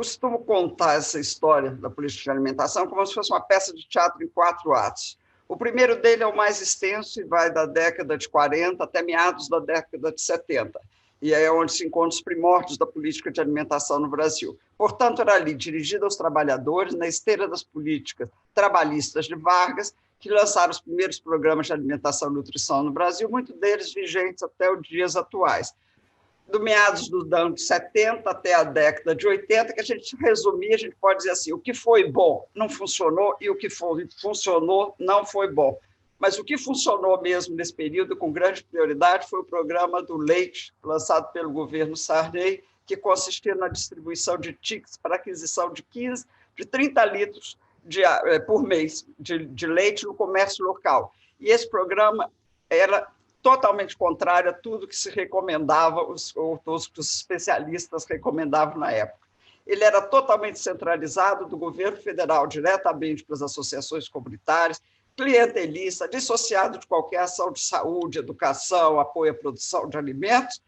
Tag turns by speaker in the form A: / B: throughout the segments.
A: costumo contar essa história da política de alimentação como se fosse uma peça de teatro em 4 atos. O primeiro dele é o mais extenso e vai da década de 40 até meados da década de 70. E é onde se encontram os primórdios da política de alimentação no Brasil. Portanto, era ali dirigida aos trabalhadores, na esteira das políticas trabalhistas de Vargas, que lançaram os primeiros programas de alimentação e nutrição no Brasil, muitos deles vigentes até os dias atuais. Do meados dos anos 70 até a década de 80, que a gente resumir, a gente pode dizer assim, o que foi bom não funcionou e o que funcionou não foi bom. Mas o que funcionou mesmo nesse período, com grande prioridade, foi o programa do leite, lançado pelo governo Sarney, que consistia na distribuição de tickets para aquisição de 30 litros por mês de leite no comércio local. E esse programa era totalmente contrário a tudo que se recomendava, os especialistas recomendavam na época. Ele era totalmente centralizado do governo federal, diretamente para as associações comunitárias, clientelista, dissociado de qualquer ação de saúde, educação, apoio à produção de alimentos,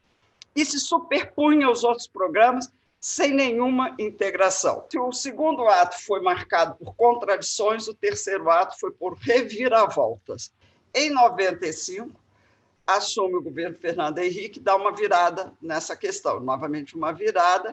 A: e se superpunha aos outros programas sem nenhuma integração. O segundo ato foi marcado por contradições, o terceiro ato foi por reviravoltas. Em 95, assume o governo Fernando Henrique, dá uma virada nessa questão, novamente uma virada,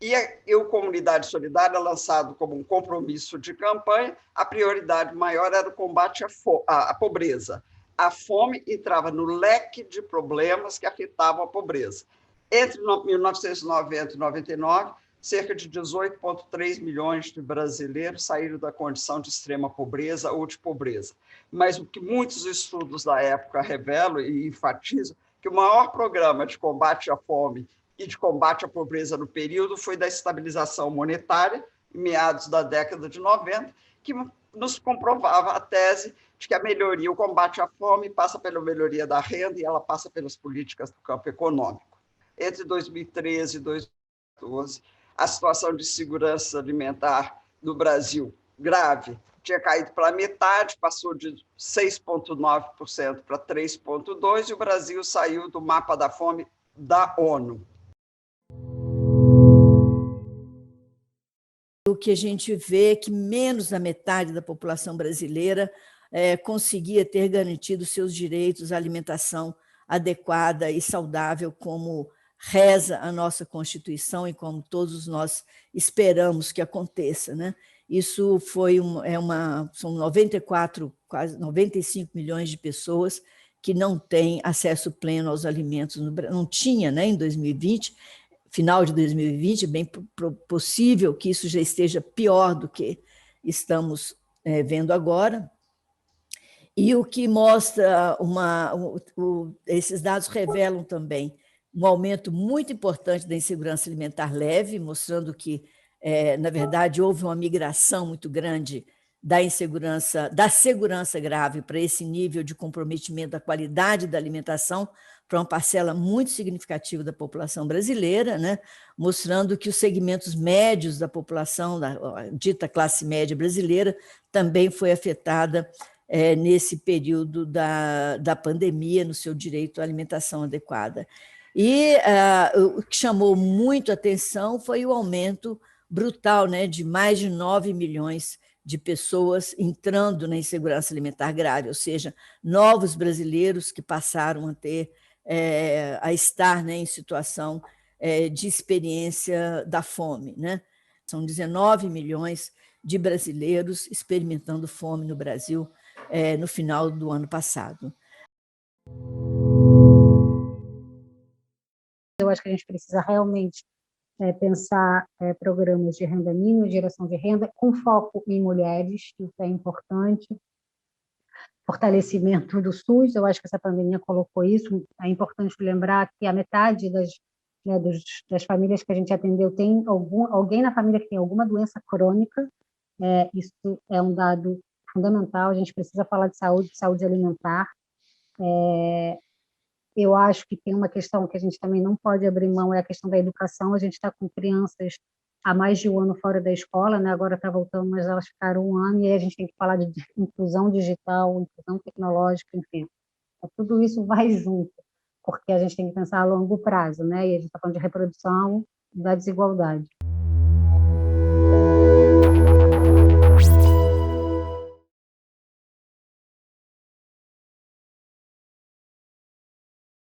A: e o Comunidade Solidária, lançado como um compromisso de campanha, a prioridade maior era o combate à pobreza. A fome entrava no leque de problemas que afetavam a pobreza. Entre 1990 e 99, cerca de 18,3 milhões de brasileiros saíram da condição de extrema pobreza ou de pobreza. Mas o que muitos estudos da época revelam e enfatizam, que o maior programa de combate à fome e de combate à pobreza no período foi da estabilização monetária, em meados da década de 90, que nos comprovava a tese de que a melhoria, o combate à fome passa pela melhoria da renda e ela passa pelas políticas do campo econômico. Entre 2013 e 2014, a situação de segurança alimentar no Brasil, grave, tinha caído pela metade, passou de 6,9% para 3,2%, e o Brasil saiu do mapa da fome da ONU.
B: O que a gente vê é que menos da metade da população brasileira conseguia ter garantido seus direitos à alimentação adequada e saudável, como reza a nossa Constituição e como todos nós esperamos que aconteça, né? Isso são 94, quase 95 milhões de pessoas que não têm acesso pleno aos alimentos, não tinha, né, em 2020, final de 2020, é bem possível que isso já esteja pior do que estamos vendo agora. E o que mostra, esses dados revelam também um aumento muito importante da insegurança alimentar leve, mostrando que, na verdade, houve uma migração muito grande da segurança grave para esse nível de comprometimento da qualidade da alimentação para uma parcela muito significativa da população brasileira, né? Mostrando que os segmentos médios da população, da dita classe média brasileira, também foi afetada nesse período da pandemia, no seu direito à alimentação adequada. E o que chamou muito a atenção foi o aumento brutal, né, de mais de 9 milhões de pessoas entrando na insegurança alimentar grave, ou seja, novos brasileiros que passaram a estar, né, em situação de experiência da fome, né? São 19 milhões de brasileiros experimentando fome no Brasil no final do ano passado.
C: Eu acho que a gente precisa realmente pensar programas de renda mínima, geração de renda, com foco em mulheres, isso é importante. Fortalecimento do SUS, eu acho que essa pandemia colocou isso. É importante lembrar que a metade das famílias que a gente atendeu tem alguém na família que tem alguma doença crônica. Isso é um dado fundamental. A gente precisa falar de saúde alimentar. Eu acho que tem uma questão que a gente também não pode abrir mão, é a questão da educação. A gente está com crianças há mais de um ano fora da escola, né? Agora está voltando, mas elas ficaram um ano, e aí a gente tem que falar de inclusão digital, inclusão tecnológica, enfim. Tudo isso vai junto, porque a gente tem que pensar a longo prazo, né? E a gente está falando de reprodução da desigualdade.